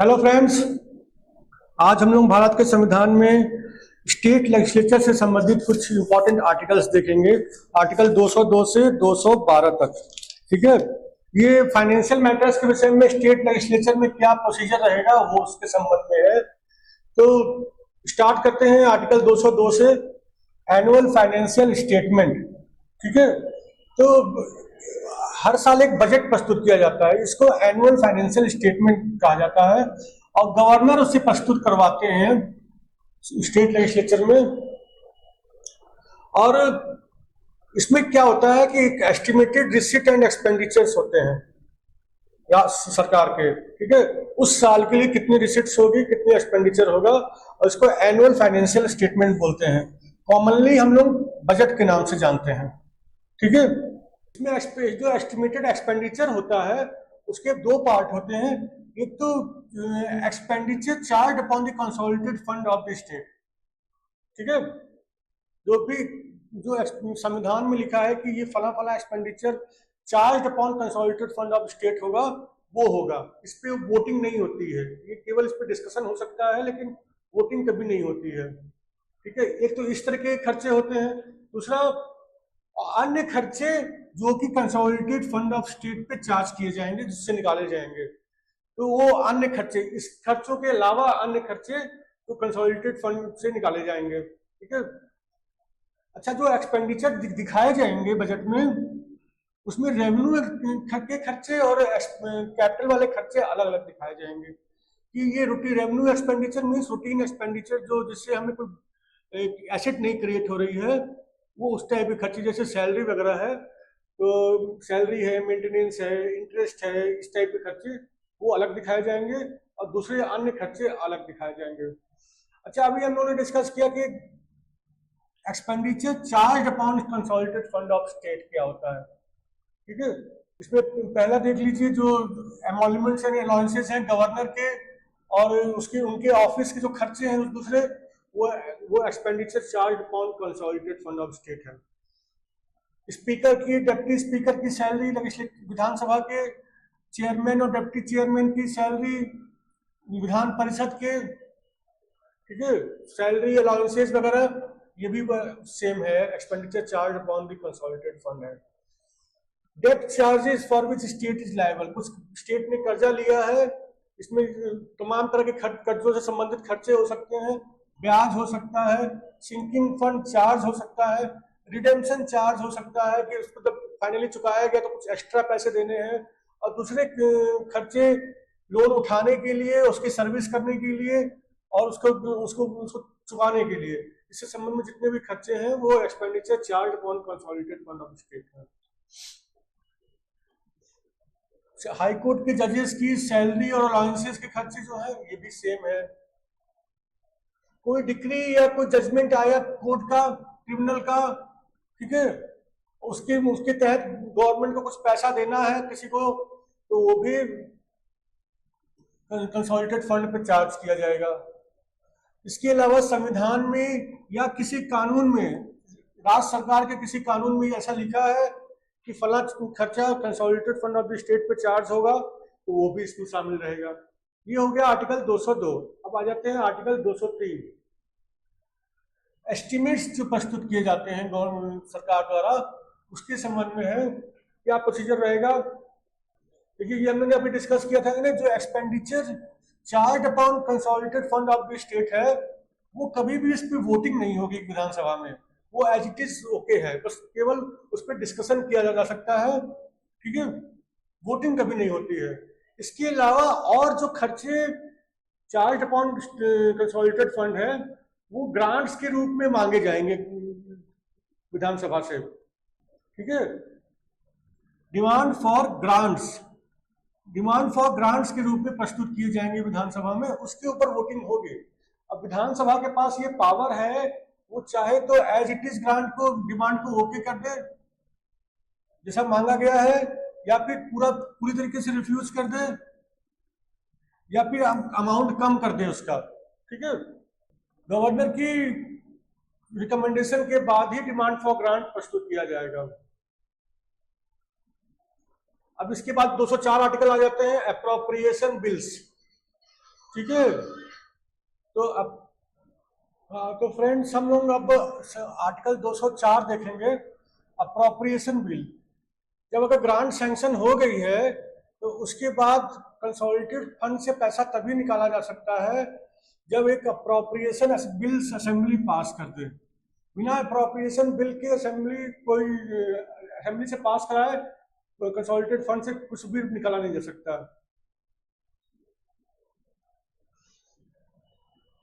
Hello friends. आज हम लोग भारत के संविधान में स्टेट लेजिस्लेचर से संबंधित कुछ इंपॉर्टेंट आर्टिकल्स देखेंगे। आर्टिकल 202 से 212 तक। ठीक है, ये फाइनेंशियल मैटर्स के विषय में स्टेट लेजिस्लेचर में क्या प्रोसीजर रहेगा वो उसके संबंध में है। तो स्टार्ट करते हैं आर्टिकल 202 से, एनुअल फाइनेंशियल स्टेटमेंट। ठीक है, तो हर साल एक बजट प्रस्तुत किया जाता है, इसको एनुअल फाइनेंशियल स्टेटमेंट कहा जाता है और गवर्नर उसे प्रस्तुत करवाते हैं स्टेट लेजिस्लेचर में। और इसमें क्या होता है कि एस्टिमेटेड रिसीट एंड एक्सपेंडिचर्स होते हैं या सरकार के। ठीक है, उस साल के लिए कितनी रिसीट्स होगी, कितनी एक्सपेंडिचर होगा, और इसको एनुअल फाइनेंशियल स्टेटमेंट बोलते हैं। कॉमनली हम लोग बजट के नाम से जानते हैं। ठीक है, इसमें जो एस्टिमेटेड एक्सपेंडिचर होता है उसके दो पार्ट होते हैं। एक तो expenditure charge upon the consolidated fund of the state. ठीक है, जो संविधान में लिखा है कि ये फला फला expenditure charge upon consolidated fund of state होगा, वो होगा। इस पे वोटिंग नहीं होती है, ये केवल इस पे डिस्कशन हो सकता है लेकिन वोटिंग कभी नहीं होती है। ठीक है, एक तो इस तरह के खर्चे होते हैं। दूसरा, अन्य खर्चे जो कि कंसोलिडेटेड फंड ऑफ स्टेट पे चार्ज किए जाएंगे, जिससे निकाले जाएंगे, तो वो अन्य खर्चे, इस खर्चों के अलावा अन्य खर्चे तो कंसोलिडेटेड फंड से निकाले जाएंगे। ठीक है, अच्छा, जो एक्सपेंडिचर दिखाए जाएंगे बजट में, उसमें रेवेन्यू के खर्चे और कैपिटल वाले खर्चे अलग अलग दिखाए जाएंगे। कि ये routine revenue expenditure means routine expenditure, जो जिससे हमें कोई एसेट नहीं क्रिएट हो रही है, वो उस टाइप के खर्चे, जैसे सैलरी वगैरह है, तो सैलरी है, मेंटेनेंस है, इंटरेस्ट है, इस टाइप के खर्चे वो अलग दिखाए जाएंगे और दूसरे अन्य खर्चे अलग दिखाए जाएंगे। अच्छा, अभी हम लोगों ने डिस्कस किया कि expenditure charge upon consolidated fund of state क्या होता है। ठीक है, इसमें पहला देख लीजिए, जो एमोल्यूमेंट्स एंड अलाउंसेस हैं गवर्नर के और उसके उनके ऑफिस के जो खर्चे हैं, दूसरे वो expenditure charge upon consolidated fund of state है। स्पीकर की, डिप्टी स्पीकर की सैलरी, विधानसभा के चेयरमैन और डिप्टी चेयरमैन की सैलरी, विधान परिषद के, ठीक है, सैलरी अलाउंसेस वगैरह, ये भी सेम है, expenditure charge upon the consolidated fund है। डेप्ट charges for which state is liable, कुछ स्टेट ने कर्जा लिया है, इसमें तमाम तरह के कर्जों से संबंधित खर्चे हो सकते हैं, ब्याज हो सकता है, सिंकिंग फंड चार्ज हो सकता है, रिडेम्पशन चार्ज हो सकता है कि उसको जब फाइनली चुकाया गया तो कुछ एक्स्ट्रा पैसे देने हैं, और दूसरे खर्चे लोन उठाने के लिए, उसकी सर्विस करने के लिए और उसको चुकाने के लिए, इससे संबंध में जितने भी खर्चे हैं वो expenditure charge upon consolidated fund of state है। हाई कोर्ट के जजेस की सैलरी और अलाउंसेस के खर्चे जो है ये भी सेम है। कोई डिक्री या कोई जजमेंट आया कोर्ट का, ट्रिब्यूनल का, ठीक है, उसके तहत गवर्नमेंट को कुछ पैसा देना है किसी को, तो वो भी कंसोलिडेटेड फंड पे चार्ज किया जाएगा। इसके अलावा संविधान में या किसी कानून में, राज्य सरकार के किसी कानून में ऐसा लिखा है कि फला खर्चा consolidated fund of the state पे चार्ज होगा, तो वो भी इसमें शामिल रहेगा। ये हो गया आर्टिकल 202। अब आ जाते हैं आर्टिकल 203। एस्टिमेट्स जो प्रस्तुत किए जाते हैं गवर्नमेंट सरकार द्वारा, उसके संबंध में है क्या प्रोसीजर रहेगा। देखिए, ये हमने अभी डिस्कस किया था कि जो expenditure charge upon consolidated fund of the state है, वो कभी भी इस पर वोटिंग नहीं होगी विधानसभा में, वो एज इट इज ओके है, बस केवल उस पर डिस्कशन किया जा सकता है। ठीक है, वोटिंग कभी नहीं होती है। इसके अलावा और जो खर्चे चार्ज अपॉन कंसोलिडेटेड फंड है, वो ग्रांट्स के रूप में मांगे जाएंगे विधानसभा से। ठीक है, डिमांड फॉर ग्रांट्स के रूप में प्रस्तुत किए जाएंगे विधानसभा में, उसके ऊपर वोटिंग होगी। अब विधानसभा के पास ये पावर है, वो चाहे तो एज इट इज ग्रांट को, डिमांड को ओके कर दे जैसा मांगा गया है, या फिर पूरी तरीके से रिफ्यूज कर दे, या फिर अमाउंट कम कर दे उसका। ठीक है, गवर्नर की रिकमेंडेशन के बाद ही डिमांड फॉर ग्रांट प्रस्तुत किया जाएगा। अब इसके बाद 204 आर्टिकल आ जाते हैं, अप्रोप्रिएशन बिल्स। ठीक है। तो अब हाँ, तो फ्रेंड्स हम लोग अब आर्टिकल 204 देखेंगे, अप्रोप्रिएशन बिल। जब अगर ग्रांट सैंक्शन हो गई है तो उसके बाद कंसोलिडेटेड फंड से पैसा तभी निकाला जा सकता है जब एक अप्रोप्रिएशन बिल असेंबली पास कर दे। बिना अप्रोप्रिएशन बिल के असेंबली कोई असेंबली से पास कराए तो कंसोलिडेटेड फंड से कुछ भी निकाला नहीं जा सकता।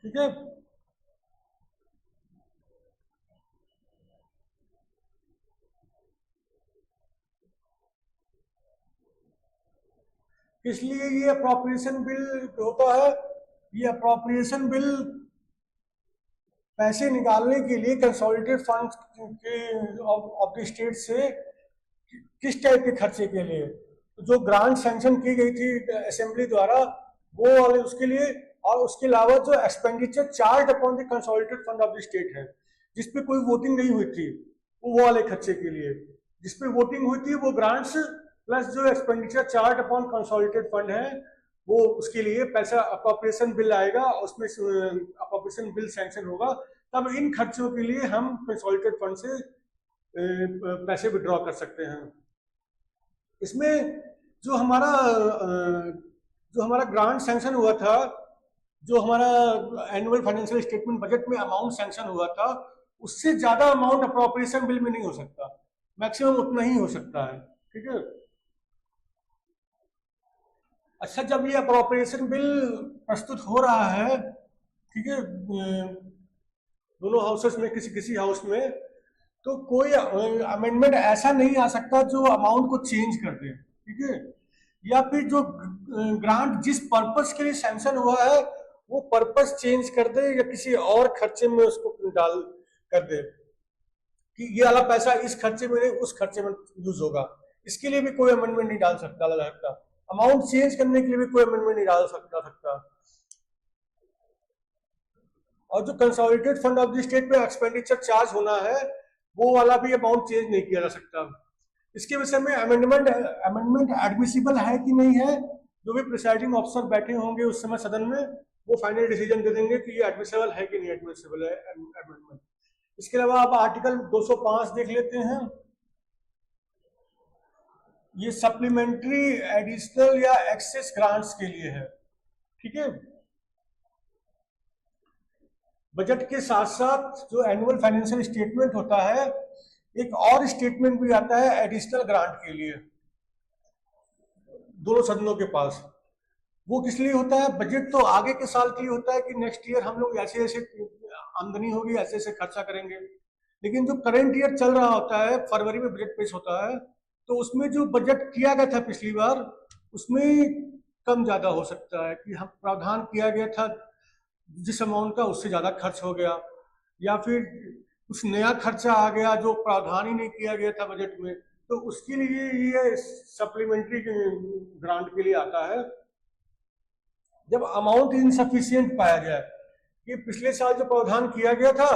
ठीक है। इसलिए ये अप्रोप्रिएशन बिल होता है। ये अप्रोप्रिएशन बिल पैसे निकालने के लिए कंसोलिडेटेड फंड के ऑफ द स्टेट से किस टाइप के खर्चे के लिए जो ग्रांट सैंक्शन की गई थी असेंबली द्वारा वो वाले उसके लिए, और उसके अलावा जो expenditure charge upon the consolidated fund of the state है जिसपे कोई वोटिंग नहीं हुई थी वो वाले खर्चे के लिए। जिसपे वोटिंग हुई थी वो ग्रांट्स प्लस जो expenditure charge upon consolidated fund है वो उसके लिए पैसा अप्रोप्रिएशन बिल आएगा, उसमें अप्रोप्रिएशन बिल सैंक्शन होगा, तब इन खर्चों के लिए हम कंसोलिडेटेड फंड से पैसे विड्रॉ कर सकते हैं। इसमें जो हमारा ग्रांट सैंक्शन हुआ था, जो हमारा एनुअल फाइनेंशियल स्टेटमेंट बजट में अमाउंट सैंक्शन हुआ था उससे ज्यादा अमाउंट अप्रोप्रिएशन बिल में नहीं हो सकता, मैक्सिमम उतना ही हो सकता है। ठीक है। अच्छा, जब ये अप्रोप्रिएशन बिल प्रस्तुत हो रहा है, ठीक है, दोनों हाउसेस में किसी किसी हाउस में, तो कोई अमेंडमेंट ऐसा नहीं आ सकता जो अमाउंट को चेंज कर दे। ठीक है। या फिर जो ग्रांट जिस पर्पस के लिए सैंक्शन हुआ है वो पर्पस चेंज कर दे या किसी और खर्चे में उसको डाल कर दे कि ये वाला पैसा इस खर्चे में नहीं उस खर्चे में यूज होगा, इसके लिए भी कोई अमेंडमेंट नहीं डाला सकता। अमाउंट चेंज करने के लिए भी कोई अमेंडमेंट नहीं डाल सकता। और जो consolidated fund of the state में एक्सपेंडिचर चार्ज होना है वो वाला भी अमाउंट चेंज नहीं किया जा सकता। इसके विषय में अमेंडमेंट एडमिसिबल है कि नहीं है, जो भी प्रिसाइडिंग ऑफिसर बैठे होंगे उस समय सदन में वो फाइनल डिसीजन दे देंगे कि ये एडमिसिबल है कि नहीं एडमिसिबल है अमेंडमेंट। इसके अलावा आप आर्टिकल 205 देख लेते हैं। ये सप्लीमेंट्री एडिशनल या एक्सेस ग्रांट्स के लिए है। ठीक है। बजट के साथ साथ जो एनुअल फाइनेंशियल स्टेटमेंट होता है एक और स्टेटमेंट भी आता है एडिशनल ग्रांट के लिए दोनों सदनों के पास। वो किस लिए होता है? बजट तो आगे के साल के लिए होता है कि नेक्स्ट ईयर हम लोग ऐसे ऐसे आमदनी होगी ऐसे ऐसे खर्चा करेंगे, लेकिन जो करंट ईयर चल रहा होता है फरवरी में बजट पेश होता है तो उसमें जो बजट किया गया था पिछली बार उसमें कम ज्यादा हो सकता है कि हम प्रावधान किया गया था जिस अमाउंट का उससे ज्यादा खर्च हो गया, या फिर कुछ नया खर्चा आ गया जो प्रावधान ही नहीं किया गया था बजट में, तो उसके लिए ये सप्लीमेंट्री ग्रांट के लिए आता है। जब अमाउंट इनसफिशियंट पाया जाए कि पिछले साल जो प्रावधान किया गया था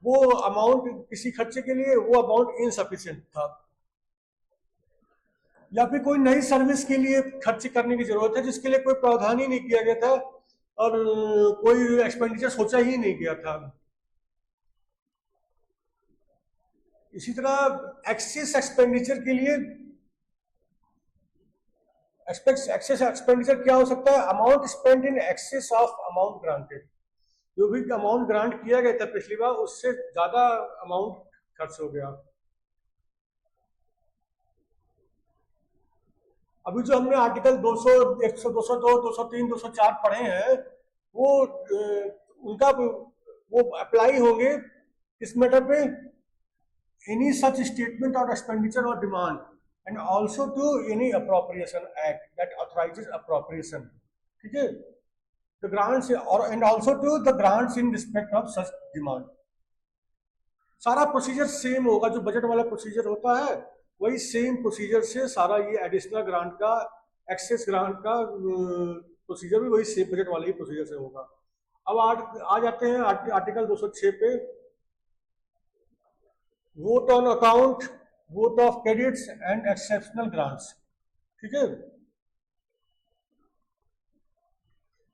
वो अमाउंट किसी खर्चे के लिए वो अमाउंट इनसफिशियंट था, या फिर कोई नई सर्विस के लिए खर्च करने की जरूरत है जिसके लिए कोई प्रावधान ही नहीं किया गया था और कोई एक्सपेंडिचर सोचा ही नहीं गया था। इसी तरह एक्सेस एक्सपेंडिचर के लिए एक्सेस एक्सपेंडिचर क्या हो सकता है? Amount spend in excess of amount granted. जो भी अमाउंट ग्रांट किया गया था पिछली बार उससे ज्यादा अमाउंट खर्च हो गया। अभी जो हमने आर्टिकल 200, 100, 202, 203, 204 पढ़े हैं वो उनका वो अप्लाई होंगे इस मैटर पे, एनी सच स्टेटमेंट और एक्सपेंडिचर और demand and also to any appropriation act that authorises appropriation. ठीक है। द ग्रांट्स और and also to the grants in respect of such demand. सारा प्रोसीजर सेम होगा, जो बजट वाला प्रोसीजर होता है वही सेम प्रोसीजर से सारा ये एडिशनल ग्रांट का एक्सेस ग्रांट का प्रोसीजर भी वही सेम बजट वाले ही प्रोसीजर से होगा। अब आ जाते हैं आर्टिकल 206 पे, vote on account, vote of credits and exceptional grants. ठीक है।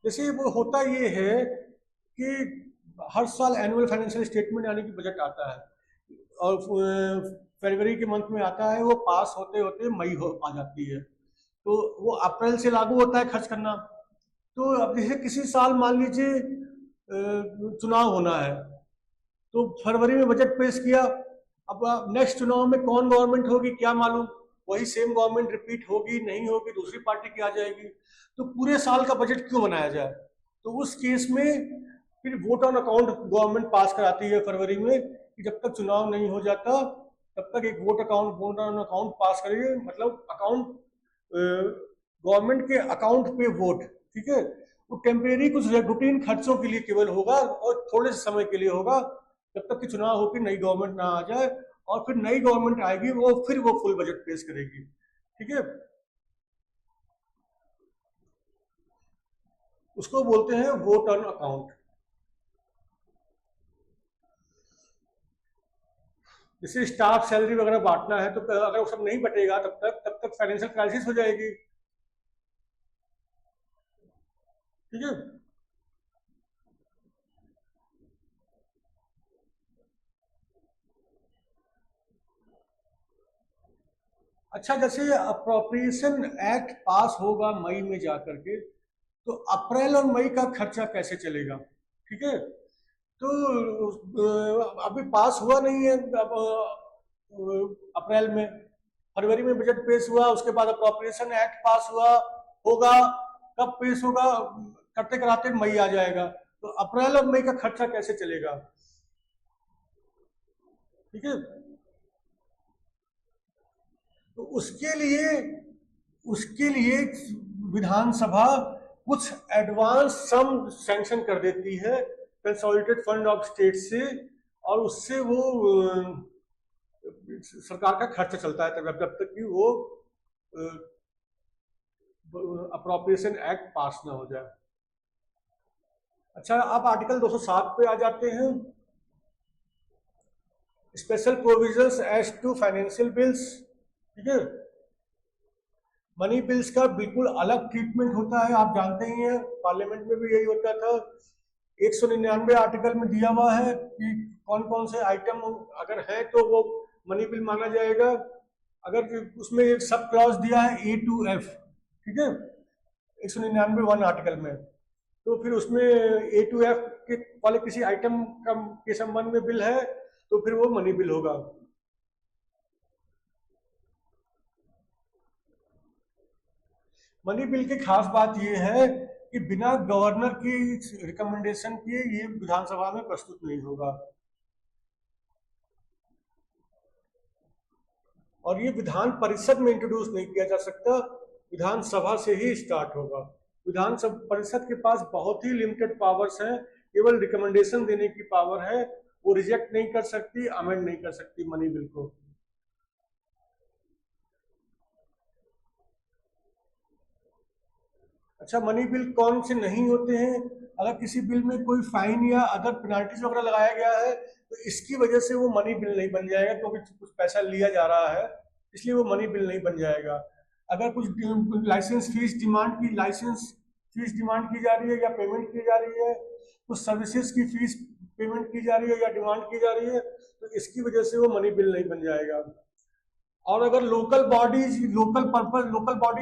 जैसे वो होता ये है कि हर साल एनुअल फाइनेंशियल स्टेटमेंट यानी कि बजट आता है और फरवरी के मंथ में आता है, वो पास होते होते मई हो आ जाती है, तो वो अप्रैल से लागू होता है खर्च करना। तो अब जैसे किसी साल मान लीजिए चुनाव होना है, तो फरवरी में बजट पेश किया, अब नेक्स्ट चुनाव में कौन गवर्नमेंट होगी क्या मालूम, वही सेम गवर्नमेंट रिपीट होगी नहीं होगी, दूसरी पार्टी की आ जाएगी, तो पूरे साल का बजट क्यों बनाया जाए। तो उस केस में फिर वोट ऑन अकाउंट गवर्नमेंट पास कराती है फरवरी में कि जब तक चुनाव नहीं हो जाता तब तक एक वोट ऑन अकाउंट पास करिए, मतलब अकाउंट गवर्नमेंट के अकाउंट पे वोट, ठीक है। वो टेम्परेरी कुछ रूटीन खर्चों के लिए केवल होगा और थोड़े से समय के लिए होगा, जब तक कि चुनाव होकर नई गवर्नमेंट ना आ जाए, और फिर नई गवर्नमेंट आएगी वो फिर वो फुल बजट पेश करेगी, ठीक है। उसको बोलते हैं वोट ऑन अकाउंट। जैसे स्टाफ सैलरी वगैरह बांटना है, तो अगर वो सब नहीं बटेगा तब तक फाइनेंशियल क्राइसिस हो जाएगी, ठीक है। अच्छा, जैसे अप्रोप्रिएशन एक्ट पास होगा मई में जाकर के, तो अप्रैल और मई का खर्चा कैसे चलेगा, ठीक है। तो अभी पास हुआ नहीं है, अब अप्रैल में, फरवरी में बजट पेश हुआ, उसके बाद अप्रोप्रिएशन एक्ट पास हुआ, होगा, कब पेश होगा, करते कराते मई आ जाएगा, तो अप्रैल और मई का खर्चा कैसे चलेगा, ठीक है। तो उसके लिए विधानसभा कुछ एडवांस सम सैंक्शन कर देती है कंसोलिडेटेड फंड ऑफ स्टेट से, और उससे वो सरकार का खर्च चलता है जब तक कि वो अप्रोप्रिएशन एक्ट पास ना हो जाए। अच्छा, आप आर्टिकल 207 पे आ जाते हैं, special provisions as to financial bills, ठीक है। मनी बिल्स का बिल्कुल अलग ट्रीटमेंट होता है, आप जानते ही हैं, पार्लियामेंट में भी यही होता था। 199 आर्टिकल में दिया हुआ है कि कौन कौन से आइटम अगर है तो वो मनी बिल माना जाएगा। अगर उसमें एक सब क्लॉज दिया है A to F, ठीक है, 199 आर्टिकल में, तो फिर उसमें A to F के वाले किसी आइटम का के संबंध में बिल है तो फिर वो मनी बिल होगा। मनी बिल की खास बात यह है कि बिना गवर्नर की रिकमेंडेशन के ये विधानसभा में प्रस्तुत नहीं होगा, और ये विधान परिषद में इंट्रोड्यूस नहीं किया जा सकता, विधानसभा से ही स्टार्ट होगा। विधानसभा परिषद के पास बहुत ही लिमिटेड पावर्स हैं, केवल रिकमेंडेशन देने की पावर है, वो रिजेक्ट नहीं कर सकती, अमेंड नहीं कर सकती मनी बिल को। अच्छा, मनी बिल कौन से नहीं होते हैं, अगर किसी बिल में कोई फाइन या अदर पेनाल्टीज वगैरह लगाया गया है तो इसकी वजह से वो मनी बिल नहीं बन जाएगा, क्योंकि कुछ पैसा लिया जा रहा है इसलिए वो मनी बिल नहीं बन जाएगा। अगर कुछ लाइसेंस फीस डिमांड की जा रही है या पेमेंट की जा रही है, कुछ सर्विसेज की फीस पेमेंट की जा रही है या डिमांड की जा रही है, तो इसकी वजह से वो मनी बिल नहीं बन जाएगा। और अगर लोकल बॉडी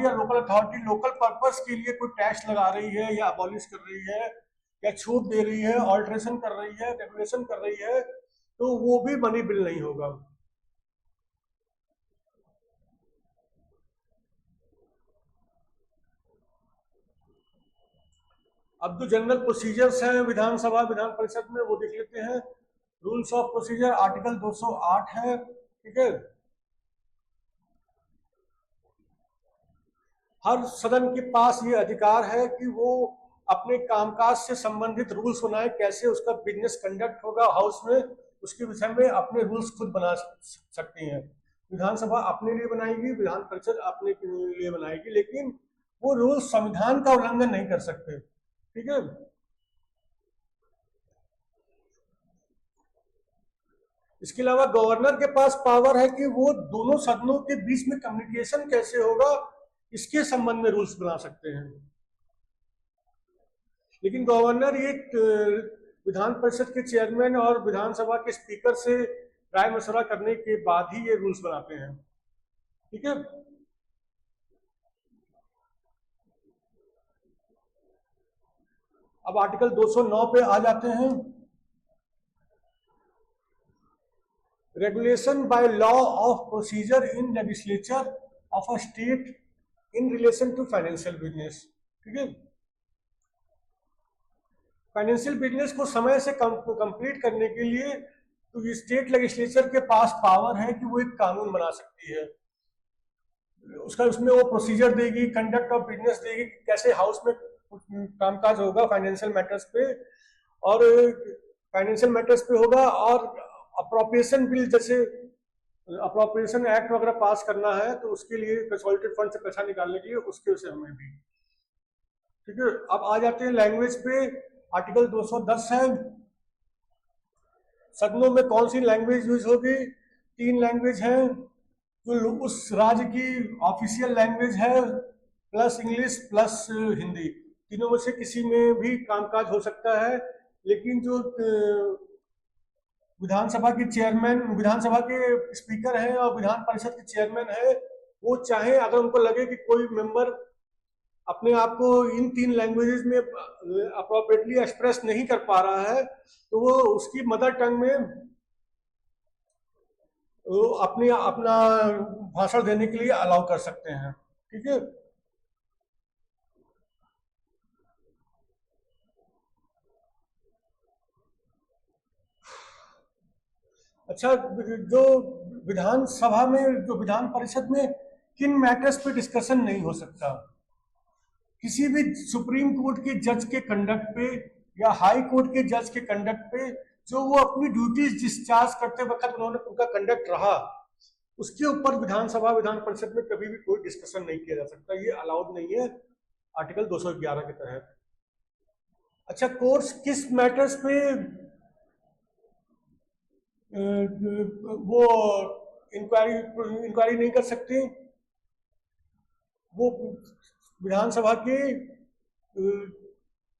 या लोकल अथॉरिटी लोकल पर्पस के लिए कोई टैक्स लगा रही है या अबॉलिश कर रही है या छूट दे रही है, ऑल्ट्रेशन कर रही है, रेगुलेशन कर रही है, तो वो भी मनी बिल नहीं होगा। अब जो जनरल प्रोसीजर्स हैं विधानसभा विधान परिषद में वो देख लेते हैं। रूल्स ऑफ प्रोसीजर आर्टिकल 208 है, ठीक है। हर सदन के पास ये अधिकार है कि वो अपने कामकाज से संबंधित रूल्स बनाए, कैसे उसका बिजनेस कंडक्ट होगा हाउस में, उसके विषय में अपने रूल्स खुद बना सकती हैं। विधानसभा अपने लिए बनाएगी, विधान परिषद अपने लिए बनाएगी, लेकिन वो रूल्स संविधान का उल्लंघन नहीं कर सकते, ठीक है। इसके अलावा गवर्नर के पास पावर है कि वो दोनों सदनों के बीच में कम्युनिकेशन कैसे होगा इसके संबंध में रूल्स बना सकते हैं। लेकिन गवर्नर ये विधान परिषद के चेयरमैन और विधानसभा के स्पीकर से राय मशवरा करने के बाद ही ये रूल्स बनाते हैं। ठीक है। अब आर्टिकल 209 पे आ जाते हैं। Regulation by law of procedure in legislature of a state in relation to financial business. ठीक है। फाइनेंशियल बिजनेस को समय से कंप्लीट करने के लिए तो स्टेट लेजिस्लेचर के पास पावर है कि वो एक कानून बना सकती है। उसका उसमें वो प्रोसीजर देगी, कंडक्ट ऑफ बिजनेस देगी, कैसे हाउस में कामकाज होगा फाइनेंशियल मैटर्स पे, और फाइनेंशियल मैटर्स पे होगा। और अप्रोप्रिएशन बिल, जैसे अप्रोप्रिएशन एक्ट वगैरह पास करना है तो उसके लिए कंसोलिडेटेड फंड से पैसा निकालने के लिए उसके विषय में भी। ठीक है। अब आ जाते हैं लैंग्वेज पे। आर्टिकल 210 है। सदनों में कौन सी लैंग्वेज यूज होगी? 3 लैंग्वेज है जो उस राज्य की ऑफिशियल लैंग्वेज है, प्लस इंग्लिश प्लस हिंदी। तीनों में से किसी में भी कामकाज हो सकता है। लेकिन जो विधानसभा के चेयरमैन, विधानसभा के स्पीकर हैं और विधान परिषद के चेयरमैन है, वो चाहे अगर उनको लगे कि कोई मेंबर अपने आप को इन 3 लैंग्वेजेस में अप्रोप्रिएटली एक्सप्रेस नहीं कर पा रहा है तो वो उसकी मदर टंग में वो अपना भाषण देने के लिए अलाउ कर सकते हैं। ठीक है। अच्छा, जो विधानसभा में, जो विधान परिषद में किन मैटर्स पे डिस्कशन नहीं हो सकता? किसी भी सुप्रीम कोर्ट के जज के कंडक्ट पे या हाई कोर्ट के जज के कंडक्ट पे, जो वो अपनी ड्यूटीज डिस्चार्ज करते वक्त उन्होंने उनका कंडक्ट रहा, उसके ऊपर विधानसभा विधान परिषद में कभी भी कोई डिस्कशन नहीं किया जा सकता। ये अलाउड नहीं है आर्टिकल 211 के तहत। अच्छा, कोर्ट्स किस मैटर्स पे वो इंक्वायरी नहीं कर सकती? वो विधानसभा के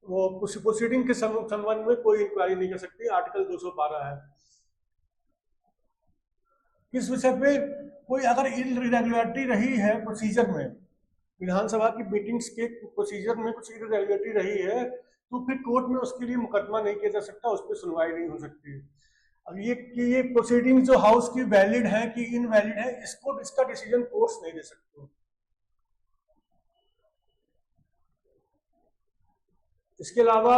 वो प्रोसीडिंग के संबंध में कोई इंक्वायरी नहीं कर सकती। आर्टिकल 212 है। किस विषय पे? कोई अगर इरेगुलरिटी रही है प्रोसीजर में, विधानसभा की मीटिंग्स के प्रोसीजर में कुछ इरेगुलरिटी रही है तो फिर कोर्ट में उसके लिए मुकदमा नहीं किया जा सकता, उस पर सुनवाई नहीं हो सकती। अब ये प्रोसीडिंग जो हाउस की वैलिड है कि इनवैलिड है, इसका डिसीजन कोर्ट्स नहीं दे सकते। इसके अलावा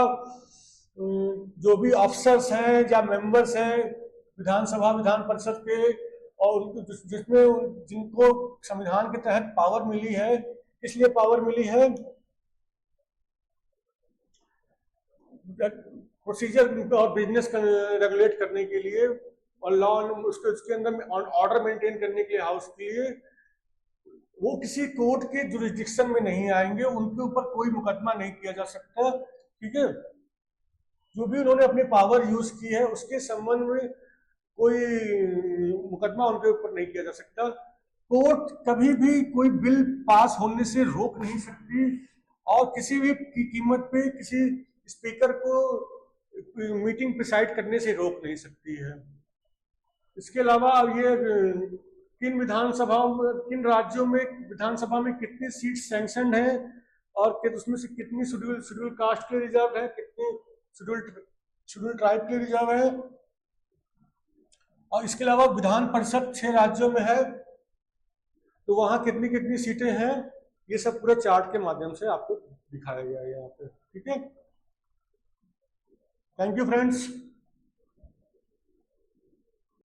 जो भी ऑफिसर्स हैं या मेंबर्स हैं विधानसभा विधान परिषद के, और जिसमें जिनको संविधान के तहत पावर मिली है, इसलिए पावर मिली है प्रोसीजर और बिजनेस रेगुलेट करने के लिए और लॉ उसके अंदर ऑर्डर मेंटेन करने के लिए हाउस के लिए, वो किसी कोर्ट के जुरिस्डिक्शन में नहीं आएंगे, उनके ऊपर कोई मुकदमा नहीं किया जा सकता। ठीक है। जो भी उन्होंने अपनी पावर यूज की है उसके संबंध में कोई मुकदमा उनके ऊपर नहीं किया जा सकता। कोर्ट कभी भी कोई बिल पास होने से रोक नहीं सकती और किसी भी कीमत पे किसी स्पीकर को मीटिंग प्रिसाइड करने से रोक नहीं सकती है। इसके अलावा ये किन विधानसभाओं में, किन राज्यों में विधानसभा में कितनी सीट सैंक्शनड है और उसमें से कितनी शेड्यूल कास्ट के रिजर्व है, कितनी शेड्यूल ट्राइब के रिजर्व है, और इसके अलावा विधान परिषद 6 राज्यों में है तो वहां कितनी कितनी सीटें हैं, ये सब पूरे चार्ट के माध्यम से आपको दिखाया गया है यहाँ पे। ठीक है। Thank you friends.